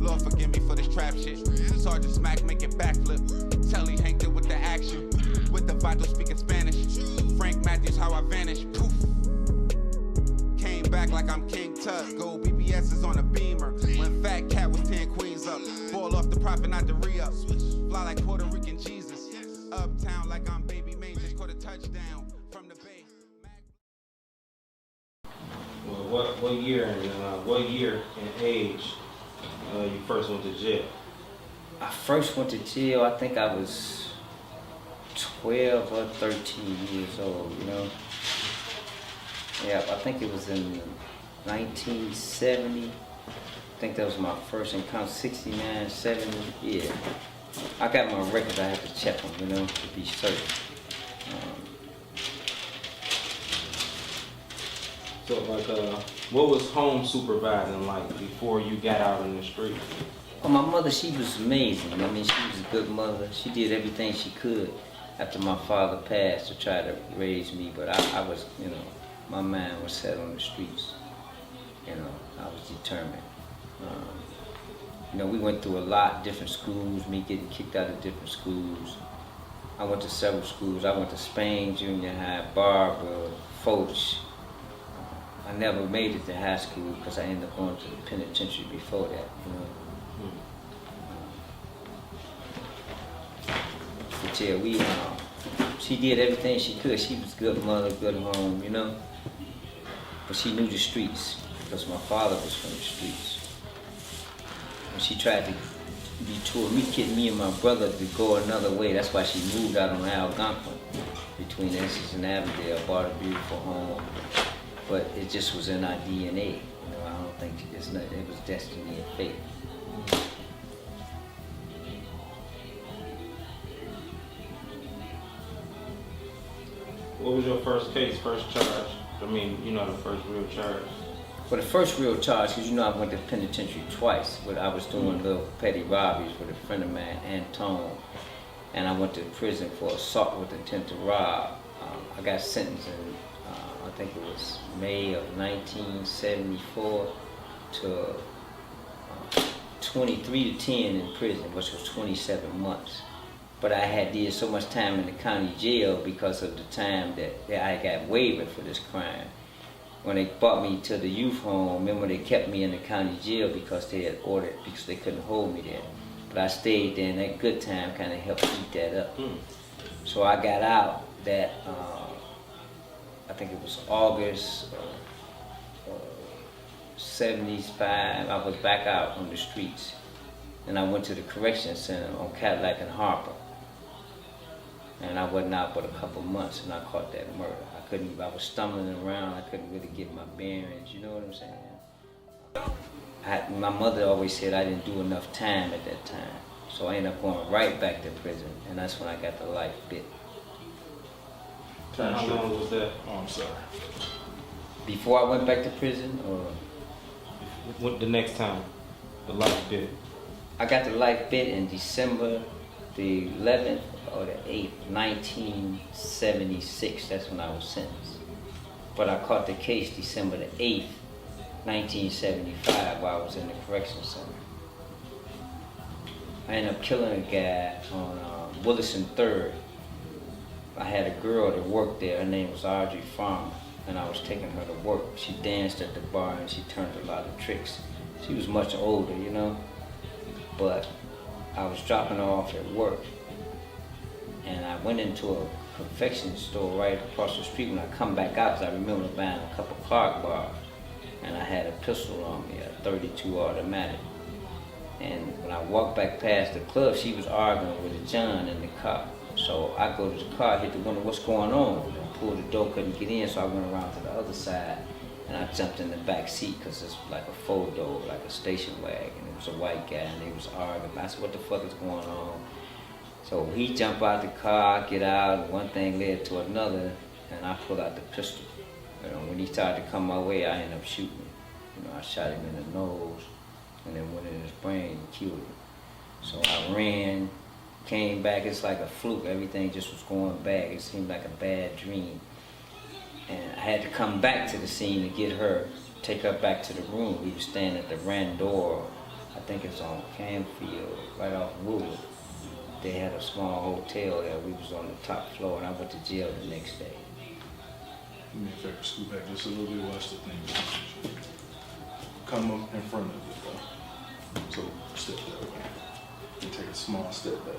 Lord forgive me for this trap shit. Sergeant Smack make it backflip. Telly Hank did with the action. With the vital speaking Spanish. Frank Matthews how I vanish. Poof. Came back like I'm King Tut. Gold BBS is on a beamer. When Fat Cat was 10 queens up. Ball off the profit, not the re-up. Fly like Puerto Rican Jesus. Uptown like I'm Baby May. Just caught a touchdown from the bay. Well, what year and age you first went to jail? I first went to jail, I think I was 12 or 13 years old, you know. Yeah, I think it was in 1970. I think that was my first encounter, 69, 70, yeah. I got my records, I have to check them, you know, to be certain. So, like, what was home supervising like before you got out in the street? Well, my mother, she was amazing. I mean, she was a good mother. She did everything she could after my father passed to try to raise me, but I was, you know, my mind was set on the streets. You know, I was determined. You know, we went through a lot, different schools, me getting kicked out of different schools. I went to several schools. I went to Spain, Junior High, Barbara, Foch. I never made it to high school because I ended up going to the penitentiary before that, you know. But yeah, she did everything she could. She was a good mother, good home, you know. But she knew the streets because my father was from the streets. And she tried to detour me and my brother to go another way. That's why she moved out on Algonquin between Essex and Avondale, bought a beautiful home. But it just was in our DNA. You know, I don't think it was destiny and fate. What was your first case, first charge? I mean, you know, the first real charge. Well, the first real charge, because you know I went to penitentiary twice. But I was doing little petty robberies with a friend of mine, Antone. And I went to prison for assault with intent to rob. I got sentenced in I think it was May of 1974 to 23 to 10 in prison, which was 27 months. But I had did so much time in the county jail because of the time that I got waived for this crime. When they brought me to the youth home, remember they kept me in the county jail because they had ordered, because they couldn't hold me there. But I stayed there and that good time kind of helped eat that up. So I got out that, I think it was August 75, I was back out on the streets. And I went to the correction center on Cadillac and Harper. And I wasn't out but a couple months and I caught that murder. I was stumbling around, I couldn't really get my bearings, you know what I'm saying? My mother always said I didn't do enough time at that time. So I ended up going right back to prison and that's when I got the life bit. How long was that? Oh, I'm sorry. Before I went back to prison, or? What the next time, the life bit? I got the life bit in December the 11th or the 8th, 1976. That's when I was sentenced. But I caught the case December the 8th, 1975 while I was in the correction center. I ended up killing a guy on Wilson 3rd. I had a girl that worked there, her name was Audrey Farmer, and I was taking her to work. She danced at the bar and she turned a lot of tricks. She was much older, you know, but I was dropping her off at work and I went into a confectionery store right across the street. When I come back out, I remember buying a couple Clark bars and I had a pistol on me, a 32 automatic. And when I walked back past the club, she was arguing with a John in the car. So I go to the car, hit the window, what's going on? I pulled the door, couldn't get in, so I went around to the other side and I jumped in the back seat because it's like a four-door, like a station wagon. It was a white guy and they was arguing. I said, what the fuck is going on? So he jumped out the car, I get out, and one thing led to another, and I pulled out the pistol. You know, when he started to come my way, I ended up shooting. You know, I shot him in the nose and then went in his brain and killed him. So I ran, came back, it's like a fluke, everything just was going back. It seemed like a bad dream. And I had to come back to the scene to get her, take her back to the room. We were staying at the Randor, I think it's on Canfield, right off Woodward. They had a small hotel there. We was on the top floor, and I went to jail the next day. Do me a favor, scoot back just a little bit, watch the thing. Come up in front of it, though. So, step that way. And take a small step back.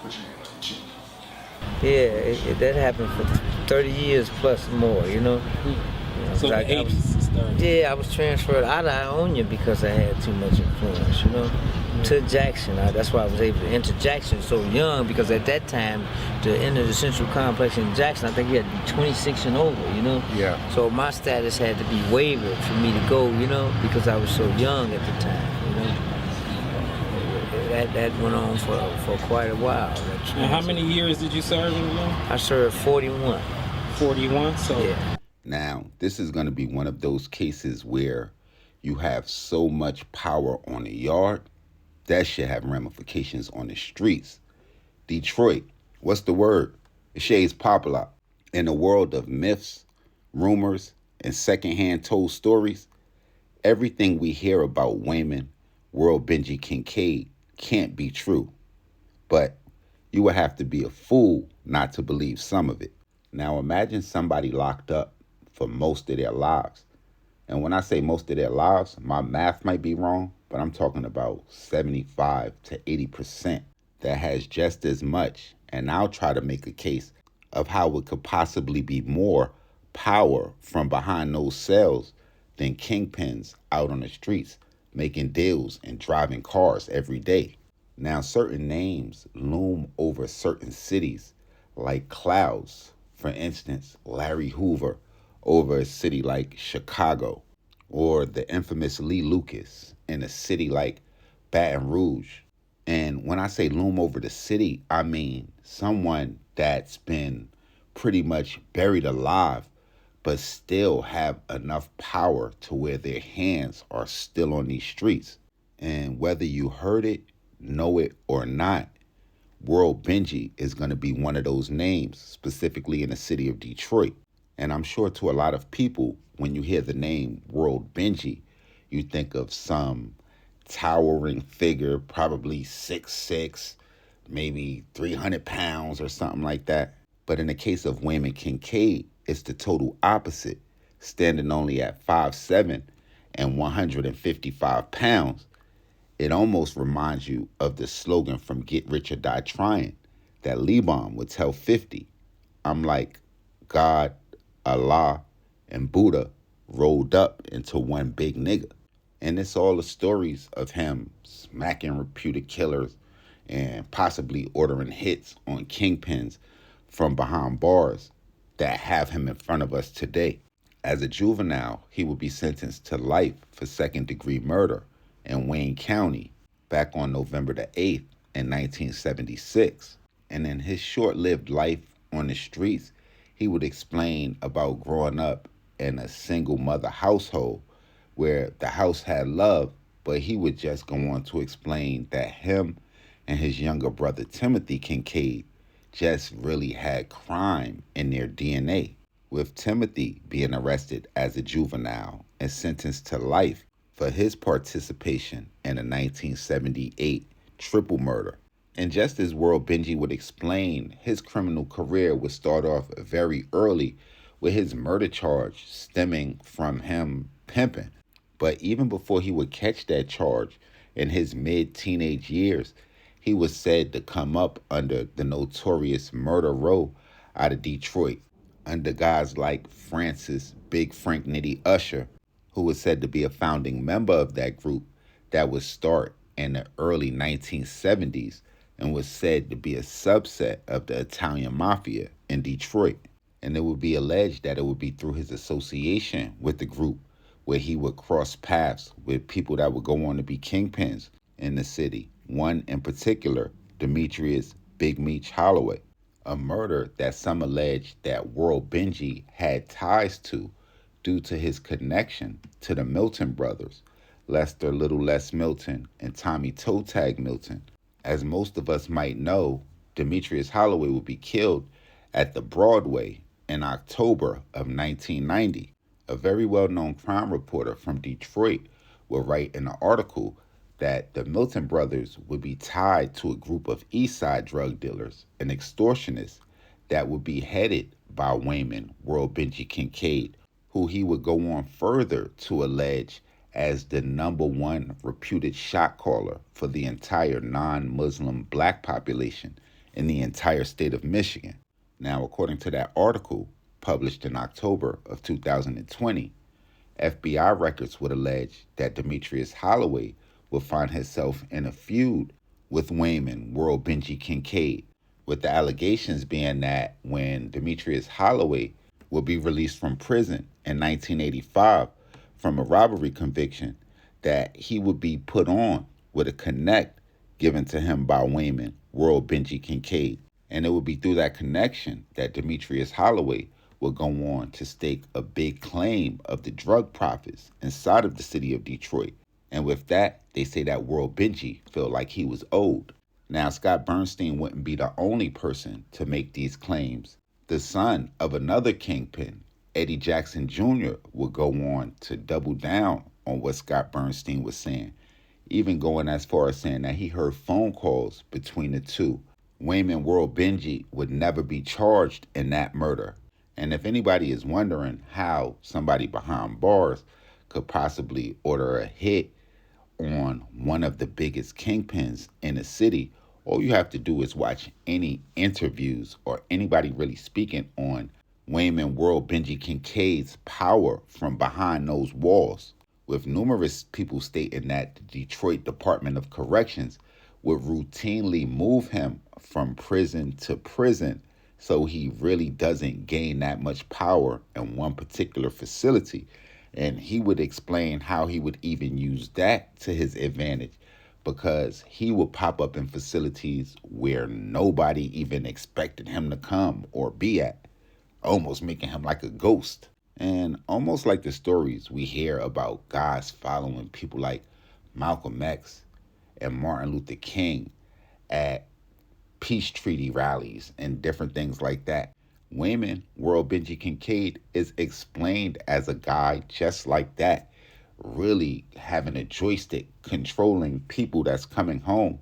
Put your hand on your chin. Yeah, that happened for 30 years plus more, you know? So Like, the 80s is 30. Yeah, I was transferred out of Ionia because I had too much influence, you know, to Jackson. That's why I was able to enter Jackson so young, because at that time, to enter the Central Complex in Jackson, I think you had to be 26 and over, you know? Yeah. So my status had to be waived for me to go, you know, because I was so young at the time, you know? That went on for quite a while. And how many years did you serve in the law? I served 41. 41? So Yeah. Now, this is going to be one of those cases where you have so much power on the yard, that should have ramifications on the streets. Detroit, what's the word? It shades Popalot. In a world of myths, rumors, and secondhand told stories, everything we hear about Waymon, World Benji Kincade can't be true. But you would have to be a fool not to believe some of it. Now imagine somebody locked up for most of their lives. And when I say most of their lives, my math might be wrong, but I'm talking about 75 to 80% that has just as much. And I'll try to make a case of how it could possibly be more power from behind those cells than kingpins out on the streets making deals and driving cars every day. Now, certain names loom over certain cities like clouds. For instance, Larry Hoover over a city like Chicago, or the infamous Lee Lucas in a city like Baton Rouge. And when I say loom over the city, I mean someone that's been pretty much buried alive, but still have enough power to where their hands are still on these streets. And whether you heard it, know it, or not, World Benji is going to be one of those names, specifically in the city of Detroit. And I'm sure to a lot of people, when you hear the name World Benji, you think of some towering figure, probably 6'6", maybe 300 pounds or something like that. But in the case of Waymon Kincade, it's the total opposite, standing only at 5'7" and 155 pounds. It almost reminds you of the slogan from Get Rich or Die Trying that Lebon would tell 50. I'm like God, Allah, and Buddha rolled up into one big nigga. And it's all the stories of him smacking reputed killers and possibly ordering hits on kingpins from behind bars that have him in front of us today. As a juvenile, he would be sentenced to life for second-degree murder in Wayne County back on November the 8th in 1976. And in his short-lived life on the streets, he would explain about growing up in a single mother household where the house had love, but he would just go on to explain that him and his younger brother Timothy Kincade just really had crime in their DNA, with Timothy being arrested as a juvenile and sentenced to life for his participation in a 1978 triple murder. And just as World Benji would explain, his criminal career would start off very early with his murder charge stemming from him pimping. But even before he would catch that charge in his mid-teenage years, he was said to come up under the notorious Murder Row out of Detroit, under guys like Francis Big Frank Nitty Usher, who was said to be a founding member of that group that would start in the early 1970s and was said to be a subset of the Italian Mafia in Detroit. And it would be alleged that it would be through his association with the group where he would cross paths with people that would go on to be kingpins in the city. One in particular, Demetrius Big Meech Holloway, a murder that some alleged that World Benji had ties to due to his connection to the Milton brothers, Lester Little Les Milton and Tommy Toe Tag Milton. As most of us might know, Demetrius Holloway would be killed at the Broadway in October of 1990. a very well-known crime reporter from Detroit, will write in an article that the Milton brothers would be tied to a group of East Side drug dealers and extortionists that would be headed by Waymon, World Benji Kincade, who he would go on further to allege as the #1 reputed shot caller for the entire non-Muslim black population in the entire state of Michigan. Now, according to that article, published in October of 2020, FBI records would allege that Demetrius Holloway would find himself in a feud with Waymon, World Benji Kincade, with the allegations being that when Demetrius Holloway will be released from prison in 1985 from a robbery conviction, that he would be put on with a connect given to him by Waymon, World Benji Kincade. And it would be through that connection that Demetrius Holloway would go on to stake a big claim of the drug profits inside of the city of Detroit. And with that, they say that World Benji felt like he was owed. Now, Scott Bernstein wouldn't be the only person to make these claims. The son of another kingpin, Eddie Jackson Jr., would go on to double down on what Scott Bernstein was saying, even going as far as saying that he heard phone calls between the two. Waymon, World Benji would never be charged in that murder. And if anybody is wondering how somebody behind bars could possibly order a hit on one of the biggest kingpins in the city, all you have to do is watch any interviews or anybody really speaking on Waymon, World Benji Kincade's power from behind those walls, with numerous people stating that the Detroit Department of Corrections would routinely move him from prison to prison so he really doesn't gain that much power in one particular facility. And he would explain how he would even use that to his advantage, because he would pop up in facilities where nobody even expected him to come or be at, almost making him like a ghost. And almost like the stories we hear about guys following people like Malcolm X and Martin Luther King at peace treaty rallies and different things like that. Waymon, World Benji Kincade, is explained as a guy just like that, really having a joystick controlling people that's coming home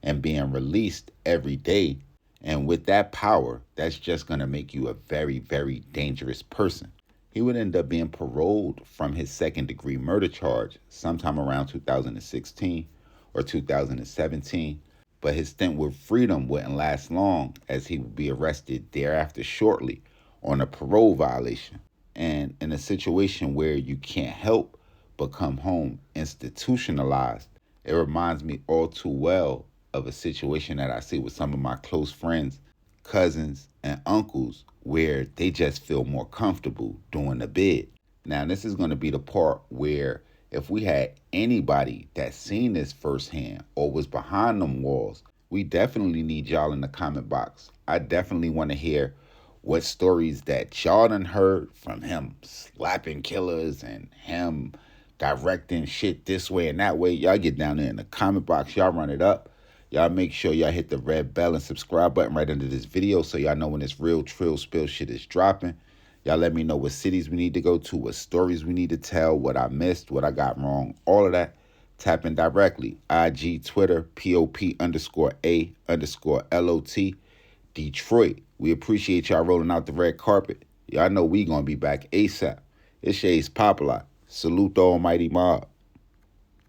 and being released every day. And with that power, that's just going to make you a very, very dangerous person. He would end up being paroled from his second-degree murder charge sometime around 2016 or 2017, but his stint with freedom wouldn't last long, as he would be arrested thereafter shortly on a parole violation. And in a situation where you can't help but come home institutionalized, it reminds me all too well of a situation that I see with some of my close friends, cousins, and uncles, where they just feel more comfortable doing the bid. Now, this is going to be the part where if we had anybody that seen this firsthand or was behind them walls, we definitely need y'all in the comment box. I definitely want to hear what stories that y'all done heard from him slapping killers and him directing shit this way and that way. Y'all get down there in the comment box. Y'all run it up. Y'all make sure y'all hit the red bell and subscribe button right under this video so y'all know when this real trill spill shit is dropping. Y'all let me know what cities we need to go to, what stories we need to tell, what I missed, what I got wrong, all of that. Tap in directly. IG, Twitter, POP_A_LOT, Detroit. We appreciate y'all rolling out the red carpet. Y'all know we gonna be back ASAP. It's Shay's Popalot. Salute the almighty mob.